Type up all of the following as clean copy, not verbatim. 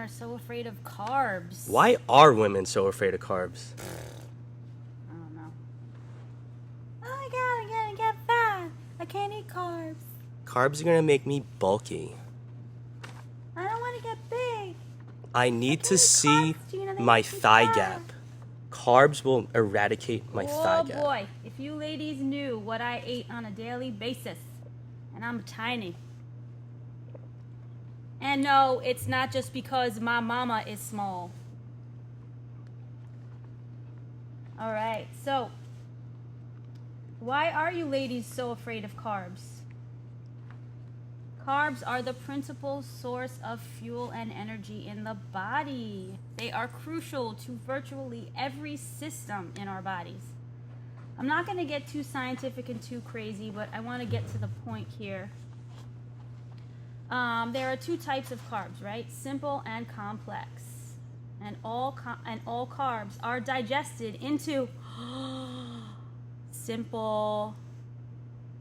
so afraid of carbs? Why are women so afraid of carbs? I don't know. Oh my god, I'm gonna get fat. I can't eat carbs. Carbs are gonna make me bulky. I don't want to get big. I need to eat see carbs, Gina, they my make me thigh fat. gap. Carbs will eradicate my thigh Oh gap. boy, if you ladies knew what I ate on a daily basis, and I'm tiny. And no, it's not just because my mama is small. All right, so why are you ladies so afraid of carbs? Carbs are the principal source of fuel and energy in the body. They are crucial to virtually every system in our bodies. I'm not going to get too scientific and too crazy, but I want to get to the point here. There are two types of carbs, right? Simple and complex. And all carbs are digested into simple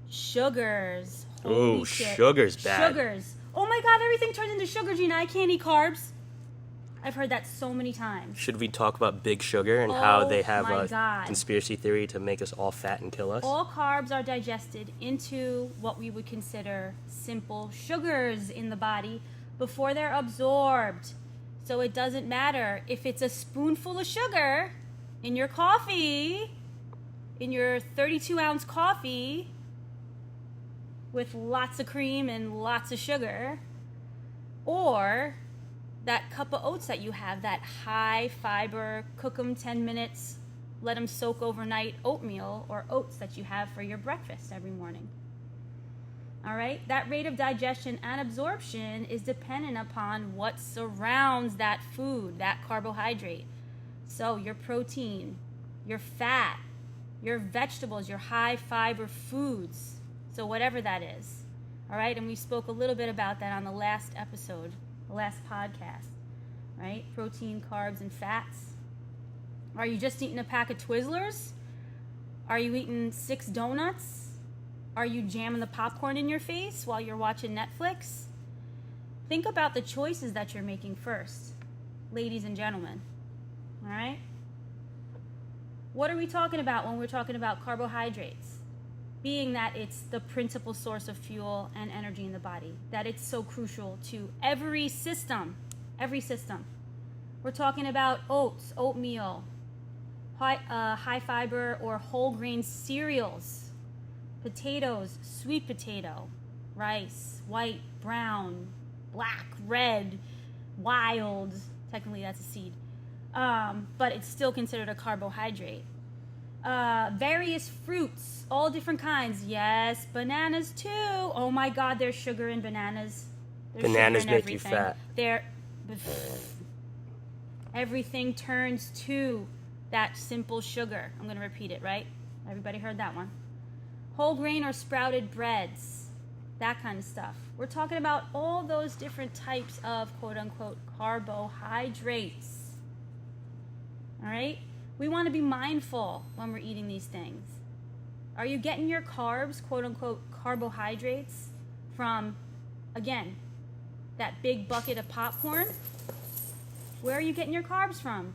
sugars. Ooh, sugar's bad. Sugars. Oh my god, everything turns into sugar, Gina. I can't eat carbs. I've heard that so many times. Should we talk about Big Sugar and how they have my a God. conspiracy theory to make us all fat and kill us? All carbs are digested into what we would consider simple sugars in the body before they're absorbed. So it doesn't matter if it's a spoonful of sugar in your coffee, in your 32-ounce coffee with lots of cream and lots of sugar, or that cup of oats that you have, that high fiber, cook them 10 minutes, let them soak overnight oatmeal or oats that you have for your breakfast every morning. All right, that rate of digestion and absorption is dependent upon what surrounds that food, that carbohydrate. So your protein, your fat, your vegetables, your high fiber foods. So whatever that is. All right, and we spoke a little bit about that on the last episode, the last podcast, right? Protein, carbs, and fats. Are you just eating a pack of Twizzlers? Are you eating 6 donuts? Are you jamming the popcorn in your face while you're watching Netflix? Think about the choices that you're making first, ladies and gentlemen. All right? What are we talking about when we're talking about carbohydrates? Being that it's the principal source of fuel and energy in the body, that it's so crucial to every system. Every system. We're talking about oats, oatmeal, high fiber or whole grain cereals, potatoes, sweet potato, rice, white, brown, black, red, wild. Technically that's a seed, but it's still considered a carbohydrate. Various fruits, all different kinds. Yes, bananas too. Oh my god, there's sugar in bananas. There's Bananas sugar in make you fat. Everything turns to that simple sugar. I'm going to repeat it, right? Everybody heard that one. Whole grain or sprouted breads, that kind of stuff. We're talking about all those different types of quote-unquote carbohydrates. All right? We want to be mindful when we're eating these things. Are you getting your carbs, quote-unquote carbohydrates, from, again, that big bucket of popcorn? Where are you getting your carbs from?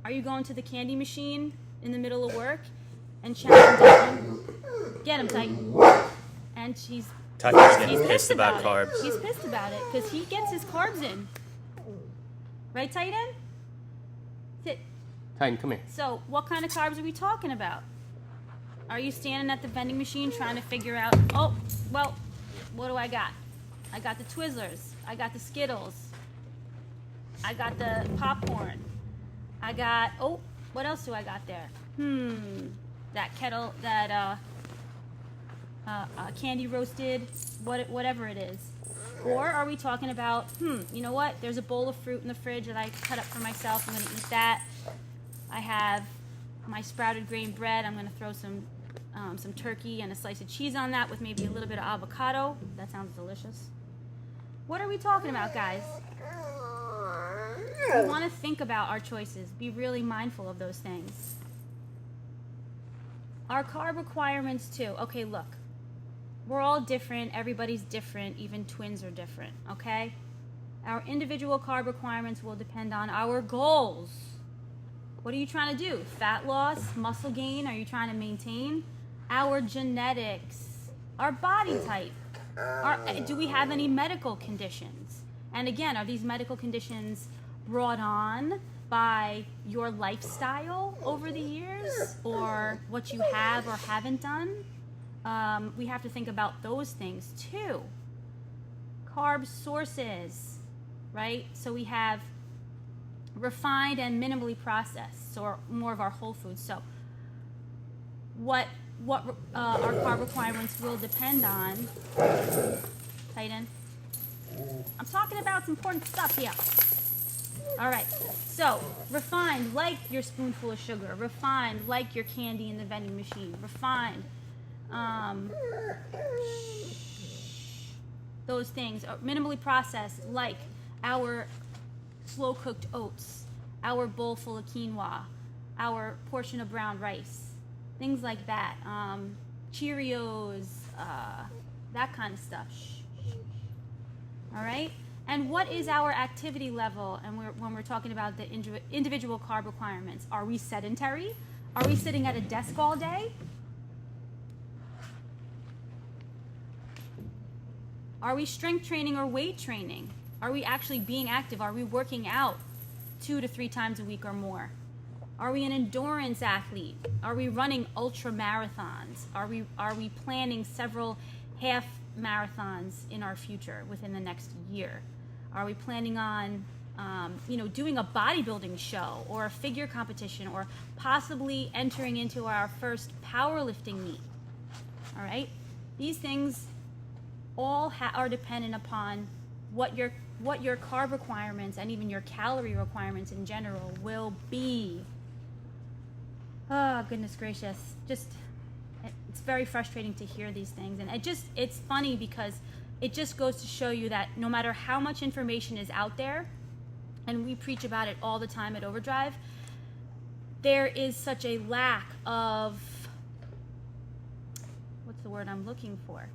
Are you going to the candy machine in the middle of work and chowing down? Get him, Titan. And he's Titan's pissed about carbs. He's pissed about it because he gets his carbs in. Right, Titan? Sit. Titan, come here. So, what kind of carbs are we talking about? Are you standing at the vending machine trying to figure out, oh, well, what do I got? I got the Twizzlers. I got the Skittles. I got the popcorn. I got, oh, what else do I got there? That kettle, that candy roasted, whatever it is. Or are we talking about, you know what? There's a bowl of fruit in the fridge that I cut up for myself. I'm going to eat that. I have my sprouted grain bread. I'm going to throw some turkey and a slice of cheese on that with maybe a little bit of avocado. That sounds delicious. What are we talking about, guys? We want to think about our choices. Be really mindful of those things. Our carb requirements too. Okay, look. We're all different. Everybody's different. Even twins are different, okay? Our individual carb requirements will depend on our goals. What are you trying to do? Fat loss, muscle gain? Are you trying to maintain? Our genetics, our body type. Do we have any medical conditions? And again, are these medical conditions brought on by your lifestyle over the years or what you have or haven't done? We have to think about those things too. Carb sources, right? So we have refined and minimally processed, or more of our whole foods. So what our carb requirements will depend on. Tighten. I'm talking about some important stuff here. All right. So refined, like your spoonful of sugar. Refined, like your candy in the vending machine. Refined. Those things. Minimally processed, like our slow cooked oats, our bowl full of quinoa, our portion of brown rice, things like that. Cheerios, that kind of stuff. All right. And what is our activity level? And when we're talking about the individual carb requirements, are we sedentary? Are we sitting at a desk all day? Are we strength training or weight training? Are we actually being active? Are we working out 2 to 3 times a week or more? Are we an endurance athlete? Are we running ultra marathons? Are we planning several half marathons in our future within the next year? Are we planning on doing a bodybuilding show or a figure competition, or possibly entering into our first powerlifting meet? All right, these things all are dependent upon what your carb requirements and even your calorie requirements in general will be. Oh, goodness gracious. It's very frustrating to hear these things. And it's funny because it just goes to show you that no matter how much information is out there, and we preach about it all the time at Overdrive, there is such a lack of, what's the word I'm looking for?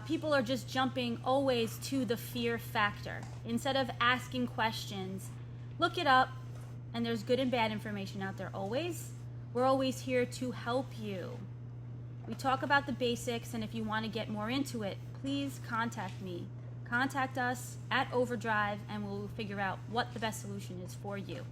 People are just jumping always to the fear factor. Instead of asking questions, look it up, and there's good and bad information out there always. We're always here to help you. We talk about the basics, and if you want to get more into it, please contact me. Contact us at Overdrive, and we'll figure out what the best solution is for you.